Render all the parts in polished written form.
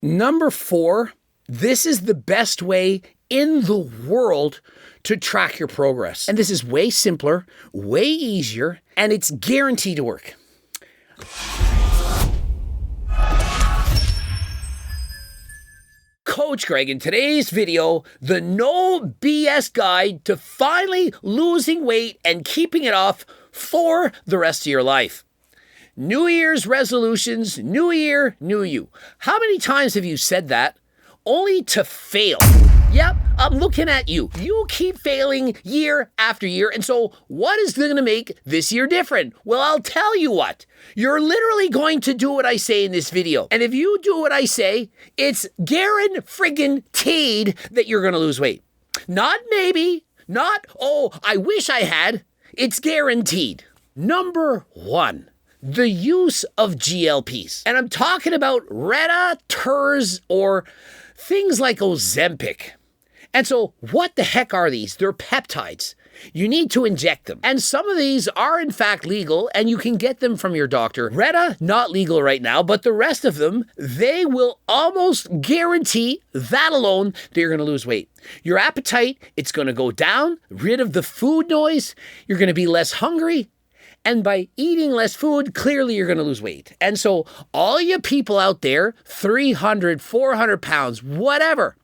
Number 4, this is the best way in the world to track your progress. And this is way simpler, way easier, and it's guaranteed to work. Coach Greg, in today's video, the no BS guide to finally losing weight and keeping it off for the rest of your life. New Year's resolutions, new year, new you. How many times have you said that only to fail? Yep, I'm looking at you. You keep failing year after year. And so what is going to make this year different? Well, I'll tell you what. You're literally going to do what I say in this video. And if you do what I say, it's guaranteed that you're going to lose weight. Not maybe, not, oh, I wish I had. It's guaranteed. Number 1. The use of GLPs. And I'm talking about Retta, TERS, or things like Ozempic. And so what the heck are these? They're peptides. You need to inject them. And some of these are in fact legal and you can get them from your doctor. Retta, not legal right now, but the rest of them, they will almost guarantee that alone that you're going to lose weight. Your appetite, it's going to go down, rid of the food noise. You're going to be less hungry. And by eating less food, clearly you're going to lose weight. And so all you people out there, 300, 400 pounds, whatever,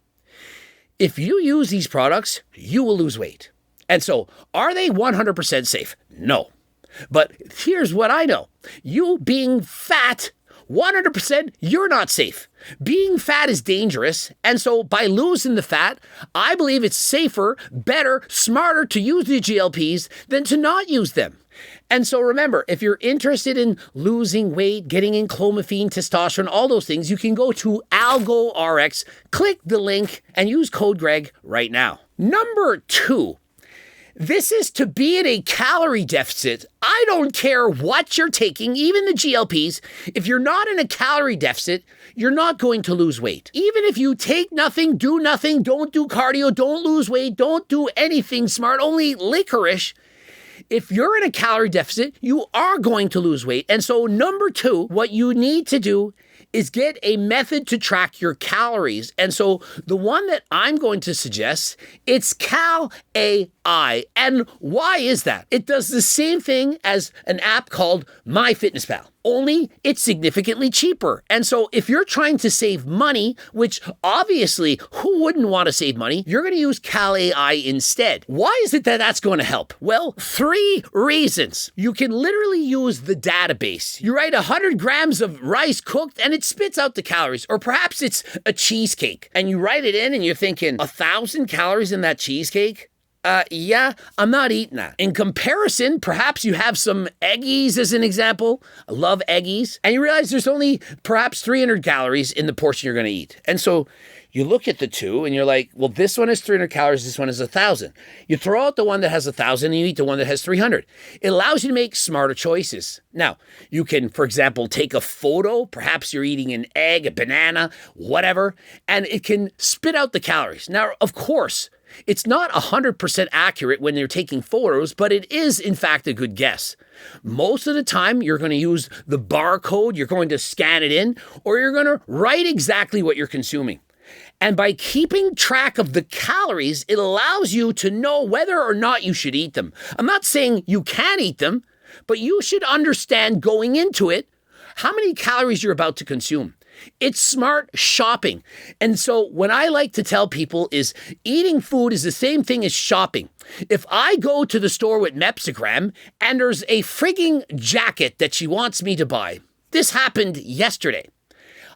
if you use these products, you will lose weight. And so are they 100% safe? No. But here's what I know. You being fat, 100%, you're not safe. Being fat is dangerous. And so by losing the fat, I believe it's safer, better, smarter to use the GLPs than to not use them. And so remember, if you're interested in losing weight, getting in clomiphene, testosterone, all those things, you can go to AlgoRx, click the link, and use code Greg right now. Number 2, this is to be in a calorie deficit. I don't care what you're taking, even the GLPs. If you're not in a calorie deficit, you're not going to lose weight. Even if you take nothing, do nothing, don't do cardio, don't lose weight, don't do anything smart, only licorice. If you're in a calorie deficit, you are going to lose weight. And so number 2, what you need to do is get a method to track your calories. And so the one that I'm going to suggest, it's Cal-AI. And why is that? It does the same thing as an app called MyFitnessPal. Only it's significantly cheaper. And so if you're trying to save money, which obviously who wouldn't want to save money, you're going to use Cal-AI instead. Why is it that that's going to help? Well, 3 reasons. You can literally use the database. You write 100 grams of rice cooked and it spits out the calories. Or perhaps it's a cheesecake and you write it in and you're thinking 1,000 calories in that cheesecake? Yeah, I'm not eating that. In comparison, perhaps you have some eggies as an example. I love eggies. And you realize there's only perhaps 300 calories in the portion you're going to eat. And so you look at the two and you're like, well, this one has 300 calories, this one has 1,000. You throw out the one that has 1,000 and you eat the one that has 300. It allows you to make smarter choices. Now, you can, for example, take a photo. Perhaps you're eating an egg, a banana, whatever, and it can spit out the calories. Now, of course, it's not 100% accurate when you're taking photos, but it is, in fact, a good guess. Most of the time, you're going to use the barcode, you're going to scan it in, or you're going to write exactly what you're consuming. And by keeping track of the calories, it allows you to know whether or not you should eat them. I'm not saying you can eat them, but you should understand going into it how many calories you're about to consume. It's smart shopping. And so what I like to tell people is eating food is the same thing as shopping. If I go to the store with Mepsigram and there's a frigging jacket that she wants me to buy, this happened yesterday.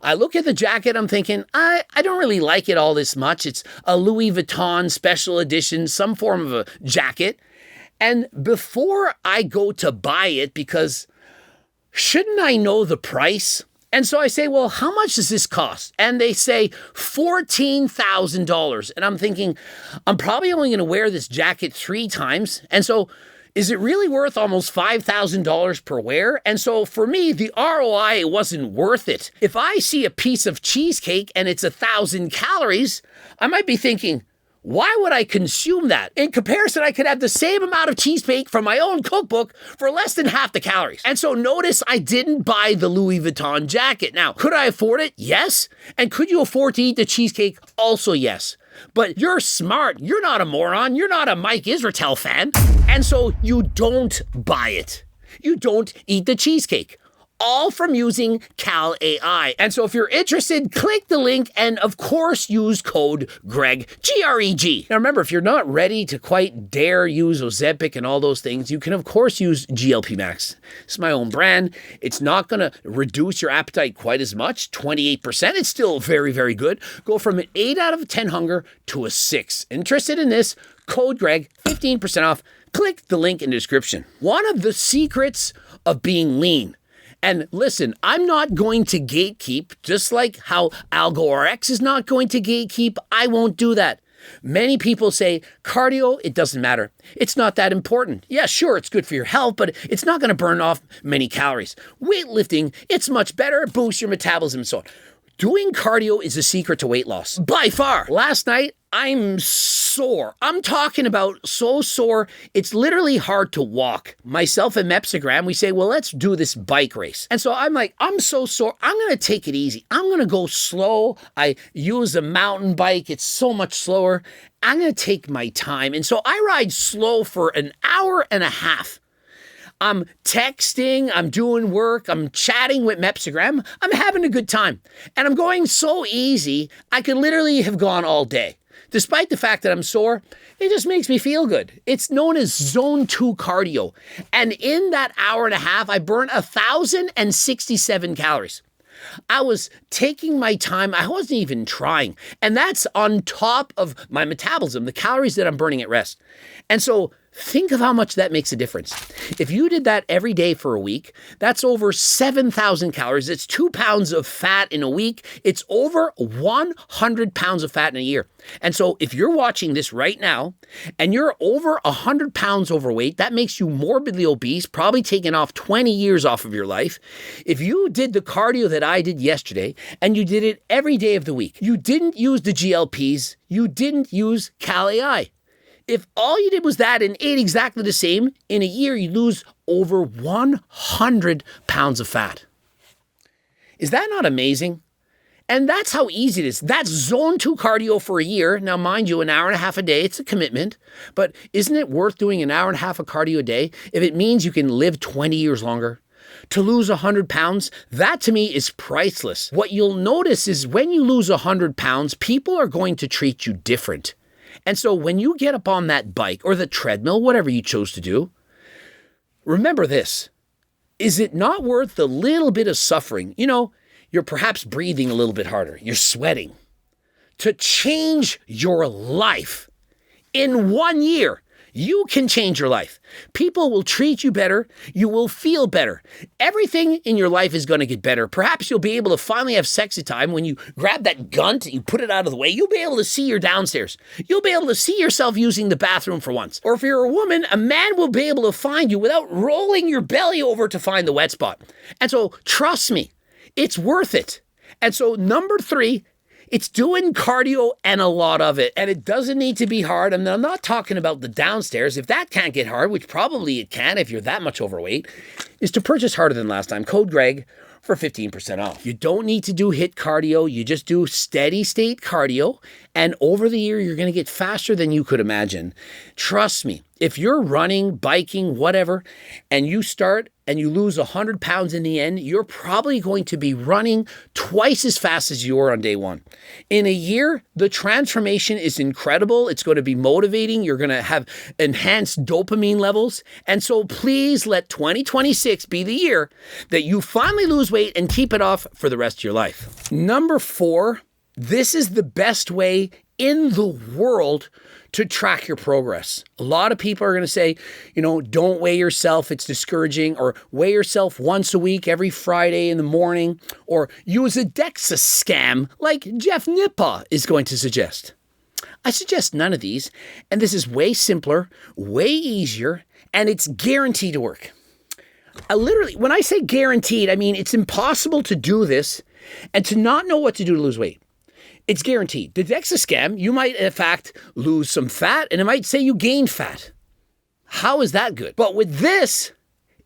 I look at the jacket, I'm thinking, I don't really like it all this much. It's a Louis Vuitton special edition, some form of a jacket. And before I go to buy it, because shouldn't I know the price? And so I say, well, how much does this cost? And they say $14,000. And I'm thinking, I'm probably only going to wear this jacket 3 times. And so is it really worth almost $5,000 per wear? And so for me, the ROI wasn't worth it. If I see a piece of cheesecake and it's 1,000 calories, I might be thinking, Why would I consume that? In comparison, I could have the same amount of cheesecake from my own cookbook for less than half the calories. And so notice I didn't buy the Louis Vuitton jacket. Now, could I afford it? Yes. And could you afford to eat the cheesecake? Also yes. But you're smart. You're not a moron. You're not a Mike Israetel fan. And so you don't buy it. You don't eat the cheesecake. All from using Cal AI. And so if you're interested, click the link and of course use code GREG, G-R-E-G. Now remember, if you're not ready to quite dare use Ozempic and all those things, you can of course use GLP Max. It's my own brand. It's not gonna reduce your appetite quite as much, 28%. It's still very, very good. Go from an 8 out of 10 hunger to a 6. Interested in this? Code GREG, 15% off. Click the link in the description. One of the secrets of being lean. And listen, I'm not going to gatekeep, just like how AlgoRx is not going to gatekeep. I won't do that. Many people say, cardio, it doesn't matter. It's not that important. Yeah, sure, it's good for your health, but it's not going to burn off many calories. Weightlifting, it's much better, boosts your metabolism and so on. Doing cardio is the secret to weight loss, by far. Last night, I'm sore. I'm talking about so sore, it's literally hard to walk. Myself and Mepsigram, we say, well, let's do this bike race. And so I'm like, I'm so sore. I'm going to take it easy. I'm going to go slow. I use a mountain bike. It's so much slower. I'm going to take my time. And so I ride slow for an hour and a half. I'm texting, I'm doing work, I'm chatting with Mepsigram, I'm having a good time. And I'm going so easy, I could literally have gone all day. Despite the fact that I'm sore, it just makes me feel good. It's known as zone 2 cardio. And in that hour and a half, I burned 1,067 calories. I was taking my time. I wasn't even trying. And that's on top of my metabolism, the calories that I'm burning at rest. And so think of how much that makes a difference. If you did that every day for a week, that's over 7,000 calories. It's 2 pounds of fat in a week. It's over 100 pounds of fat in a year. And so if you're watching this right now and you're over 100 pounds overweight, that makes you morbidly obese, probably taking off 20 years off of your life. If you did the cardio that I did yesterday and you did it every day of the week, you didn't use the GLPs, you didn't use Cal AI. If all you did was that and ate exactly the same, in a year you lose over 100 pounds of fat. Is that not amazing? And that's how easy it is. That's zone 2 cardio for a year. Now, mind you, an hour and a half a day, it's a commitment. But isn't it worth doing an hour and a half of cardio a day if it means you can live 20 years longer? To lose 100 pounds, that to me is priceless. What you'll notice is when you lose 100 pounds, people are going to treat you different. And so when you get up on that bike or the treadmill, whatever you chose to do, remember this. Is it not worth the little bit of suffering? You know, you're perhaps breathing a little bit harder. You're sweating. To change your life in 1 year, you can change your life. People will treat you better. You will feel better. Everything in your life is going to get better. Perhaps you'll be able to finally have sexy time when you grab that gun, you put it out of the way. You'll be able to see your downstairs. You'll be able to see yourself using the bathroom for once. Or if you're a woman, a man will be able to find you without rolling your belly over to find the wet spot. And so trust me, it's worth it. And so number 3, it's doing cardio and a lot of it. And it doesn't need to be hard. And I'm not talking about the downstairs. If that can't get hard, which probably it can if you're that much overweight, is to purchase harder than last time. Code GREG for 15% off. You don't need to do HIIT cardio. You just do steady state cardio. And over the year, you're going to get faster than you could imagine. Trust me, if you're running, biking, whatever, and you start and you lose 100 pounds in the end, you're probably going to be running twice as fast as you were on day 1. In a year, the transformation is incredible. It's going to be motivating. You're going to have enhanced dopamine levels. And so please let 2026 be the year that you finally lose weight and keep it off for the rest of your life. Number 4, this is the best way in the world to track your progress. A lot of people are going to say, you know, don't weigh yourself, it's discouraging, or weigh yourself once a week, every Friday in the morning, or use a DEXA scam like Jeff Nipa is going to suggest. I suggest none of these, and this is way simpler, way easier, and it's guaranteed to work. Literally, when I say guaranteed, I mean it's impossible to do this and to not know what to do to lose weight. It's guaranteed. The DEXA scam, you might in fact lose some fat and it might say you gained fat. How is that good? But with this,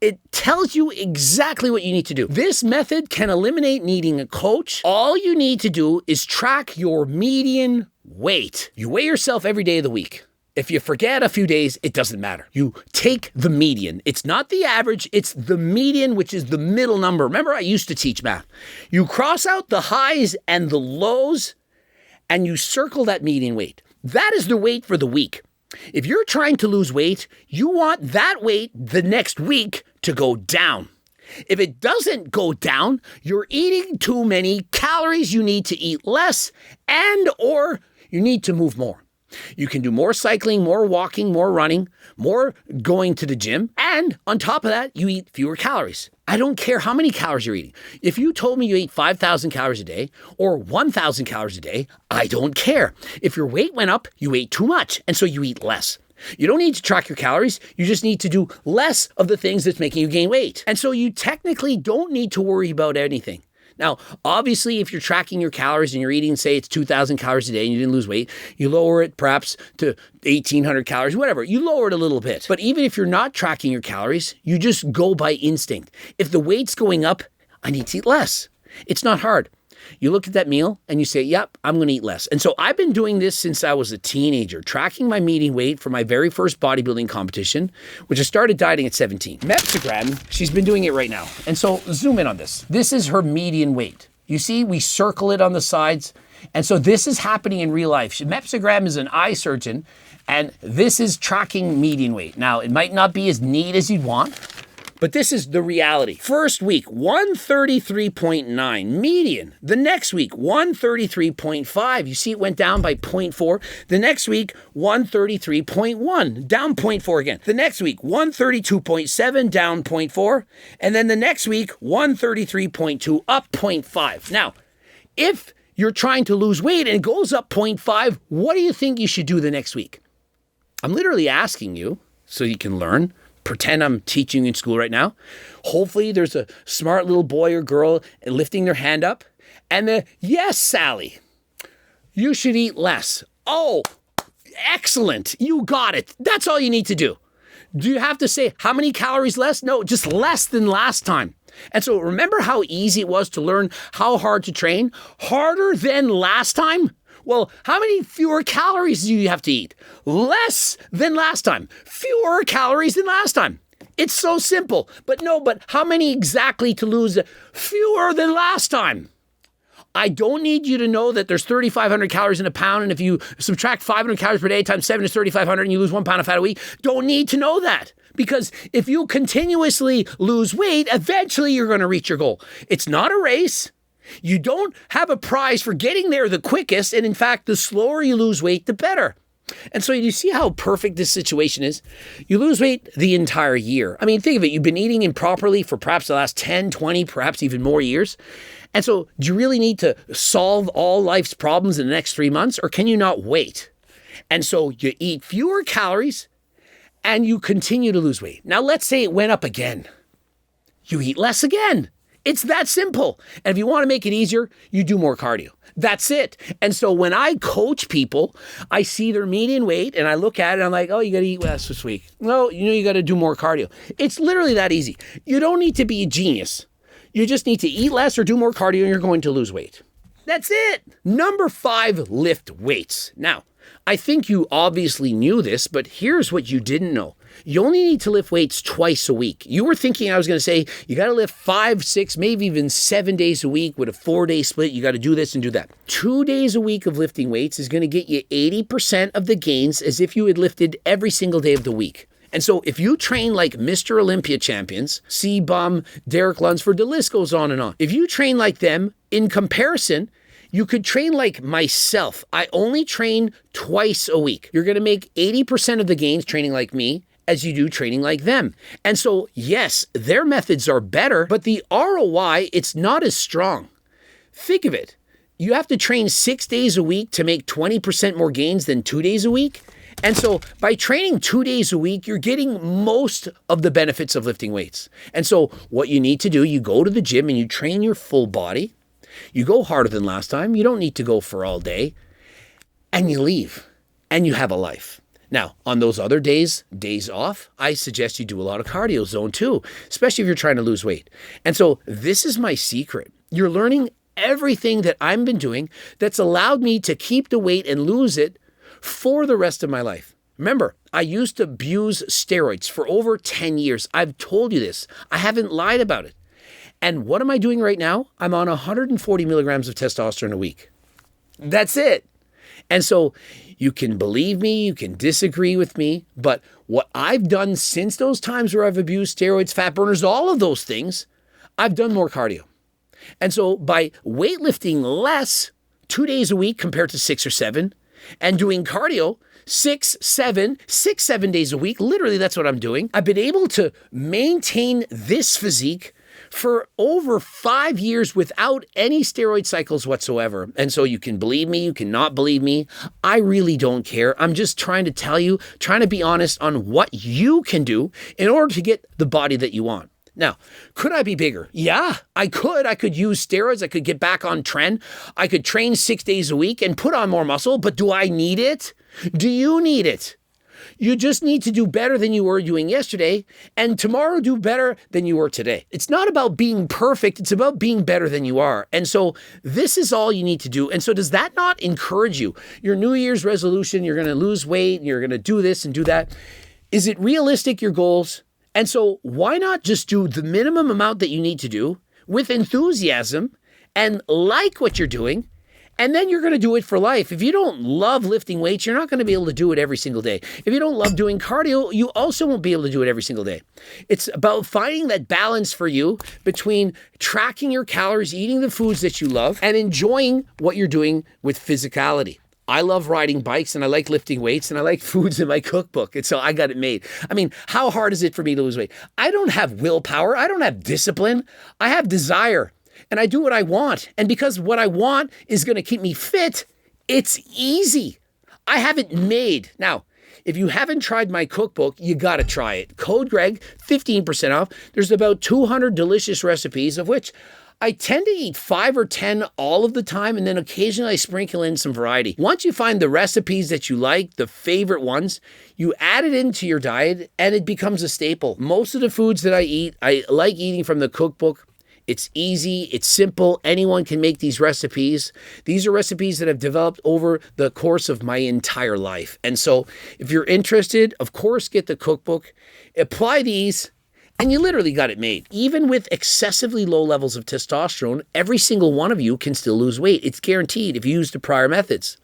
it tells you exactly what you need to do. This method can eliminate needing a coach. All you need to do is track your median weight. You weigh yourself every day of the week. If you forget a few days, it doesn't matter. You take the median. It's not the average, it's the median, which is the middle number. Remember, I used to teach math. You cross out the highs and the lows, and you circle that median weight. That is the weight for the week. If you're trying to lose weight, you want that weight the next week to go down. If it doesn't go down, you're eating too many calories, you need to eat less, and or you need to move more. You can do more cycling, more walking, more running, more going to the gym, and on top of that, you eat fewer calories. I don't care how many calories you're eating. If you told me you ate 5,000 calories a day or 1,000 calories a day, I don't care. If your weight went up, you ate too much, and so you eat less. You don't need to track your calories. You just need to do less of the things that's making you gain weight. And so you technically don't need to worry about anything. Now, obviously, if you're tracking your calories and you're eating, say it's 2,000 calories a day and you didn't lose weight, you lower it perhaps to 1,800 calories, whatever. You lower it a little bit. But even if you're not tracking your calories, you just go by instinct. If the weight's going up, I need to eat less. It's not hard. You look at that meal and you say, yep, I'm going to eat less. And so I've been doing this since I was a teenager, tracking my median weight for my very first bodybuilding competition, which I started dieting at 17. Mepsogram, she's been doing it right now. And so zoom in on this. This is her median weight. You see, we circle it on the sides. And so this is happening in real life. Mepsogram is an eye surgeon, and this is tracking median weight. Now, it might not be as neat as you'd want, but this is the reality. First week, 133.9 median. The next week, 133.5. You see it went down by 0.4. The next week, 133.1, down 0.4 again. The next week, 132.7, down 0.4. And then the next week, 133.2, up 0.5. Now, if you're trying to lose weight and it goes up 0.5, what do you think you should do the next week? I'm literally asking you so you can learn. Pretend I'm teaching in school right now. Hopefully there's a smart little boy or girl lifting their hand up. And yes, Sally, you should eat less. Oh, excellent. You got it. That's all you need to do. Do you have to say how many calories less? No, just less than last time. And so remember how easy it was to learn how hard to train? Harder than last time? Well, how many fewer calories do you have to eat? Less than last time. Fewer calories than last time. It's so simple. But how many exactly to lose? Fewer than last time. I don't need you to know that there's 3,500 calories in a pound, and if you subtract 500 calories per day times 7 is 3,500 and you lose 1 pound of fat a week. Don't need to know that. Because if you continuously lose weight, eventually you're going to reach your goal. It's not a race. You don't have a prize for getting there the quickest, and in fact, the slower you lose weight, the better. And so you see how perfect this situation is? You lose weight the entire year. I mean, think of it. You've been eating improperly for perhaps the last 10, 20, perhaps even more years. And so do you really need to solve all life's problems in the next 3 months, or can you not wait? And so you eat fewer calories and you continue to lose weight. Now, let's say it went up again. You eat less again. It's that simple. And if you want to make it easier, you do more cardio. That's it. And so when I coach people, I see their median weight and I look at it and I'm like, oh, you got to eat less this week. No, you got to do more cardio. It's literally that easy. You don't need to be a genius. You just need to eat less or do more cardio and you're going to lose weight. That's it. Number 5, lift weights. Now, I think you obviously knew this, but here's what you didn't know. You only need to lift weights twice a week. You were thinking I was going to say you got to lift 5, 6, maybe even 7 days a week with a 4-day split. You got to do this and do that. 2 days a week of lifting weights is going to get you 80% of the gains as if you had lifted every single day of the week. And so if you train like Mr. Olympia champions, C-Bum, Derek Lunsford, the list goes on and on. If you train like them, in comparison, you could train like myself. I only train twice a week. You're going to make 80% of the gains training like me as you do training like them. And so, yes, their methods are better, but the ROI, it's not as strong. Think of it. You have to train 6 days a week to make 20% more gains than 2 days a week. And so by training 2 days a week, you're getting most of the benefits of lifting weights. And so what you need to do, you go to the gym and you train your full body. You go harder than last time. You don't need to go for all day. And you leave. And you have a life. Now, on those other days off, I suggest you do a lot of cardio zone too, especially if you're trying to lose weight. And so this is my secret. You're learning everything that I've been doing that's allowed me to keep the weight and lose it for the rest of my life. Remember, I used to abuse steroids for over 10 years. I've told you this. I haven't lied about it. And what am I doing right now? I'm on 140 milligrams of testosterone a week. That's it. And so you can believe me, you can disagree with me, but what I've done since those times where I've abused steroids, fat burners, all of those things, I've done more cardio. And so by weightlifting less 2 days a week compared to 6 or 7, and doing cardio 7 days a week, literally that's what I'm doing, I've been able to maintain this physique for over 5 years without any steroid cycles whatsoever. And so you can believe me, you cannot believe me. I really don't care. I'm just trying to tell you, trying to be honest on what you can do in order to get the body that you want. Now, could I be bigger? Yeah, I could. I could use steroids. I could get back on trend. I could train 6 days a week and put on more muscle, but do I need it? Do you need it? You just need to do better than you were doing yesterday, and tomorrow do better than you were today. It's not about being perfect. It's about being better than you are. And so this is all you need to do. And so does that not encourage you? Your New Year's resolution, you're going to lose weight, you're going to do this and do that. Is it realistic, your goals? And so why not just do the minimum amount that you need to do with enthusiasm and like what you're doing? And then you're going to do it for life. If you don't love lifting weights, you're not going to be able to do it every single day. If you don't love doing cardio, you also won't be able to do it every single day. It's about finding that balance for you between tracking your calories, eating the foods that you love, and enjoying what you're doing with physicality. I love riding bikes and I like lifting weights and I like foods in my cookbook. And so I got it made. I mean, how hard is it for me to lose weight? I don't have willpower. I don't have discipline. I have desire. And I do what I want. And because what I want is going to keep me fit, it's easy. I have it made. Now, if you haven't tried my cookbook, you got to try it. Code Greg, 15% off. There's about 200 delicious recipes, of which I tend to eat 5 or 10 all of the time, and then occasionally I sprinkle in some variety. Once you find the recipes that you like, the favorite ones, you add it into your diet, and it becomes a staple. Most of the foods that I eat, I like eating from the cookbook. It's easy, it's simple, anyone can make these recipes. These are recipes that I've developed over the course of my entire life. And so if you're interested, of course, get the cookbook, apply these, and you literally got it made. Even with excessively low levels of testosterone, every single one of you can still lose weight. It's guaranteed if you use the prior methods.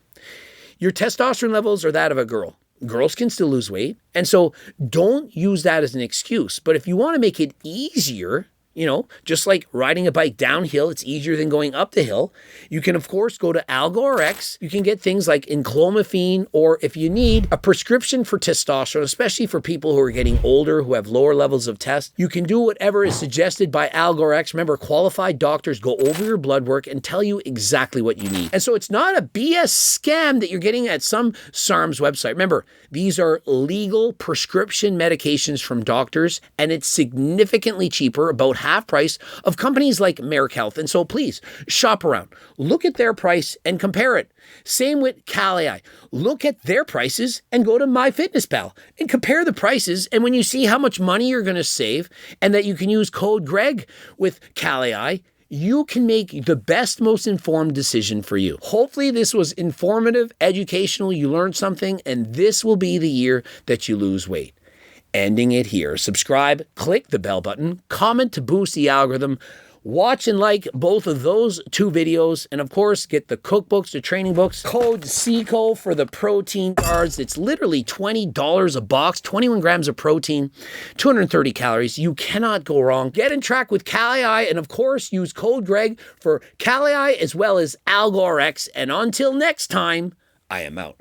Your testosterone levels are that of a girl. Girls can still lose weight. And so don't use that as an excuse. But if you want to make it easier, you know, just like riding a bike downhill, it's easier than going up the hill. You can, of course, go to AlgoRx. You can get things like enclomiphene, or if you need a prescription for testosterone, especially for people who are getting older, who have lower levels of test, you can do whatever is suggested by AlgoRx. Remember, qualified doctors go over your blood work and tell you exactly what you need. And so it's not a BS scam that you're getting at some SARM's website. Remember, these are legal prescription medications from doctors, and it's significantly cheaper, about half price of companies like Merck Health. And so please shop around, look at their price and compare it. Same with calorie. Look at their prices and go to MyFitnessPal and compare the prices. And when you see how much money you're going to save and that you can use code Greg with calorie, you can make the best, most informed decision for you. Hopefully this was informative, educational, you learned something, and this will be the year that you lose weight. Ending it here. Subscribe, click the bell button, comment to boost the algorithm, watch and like both of those 2 videos, and of course, get the cookbooks, the training books. Code CECO for the protein cards. It's literally $20 a box, 21 grams of protein, 230 calories. You cannot go wrong. Get in track with calorie, and of course, use code Greg for calorie as well as AlgoRx. And until next time, I am out.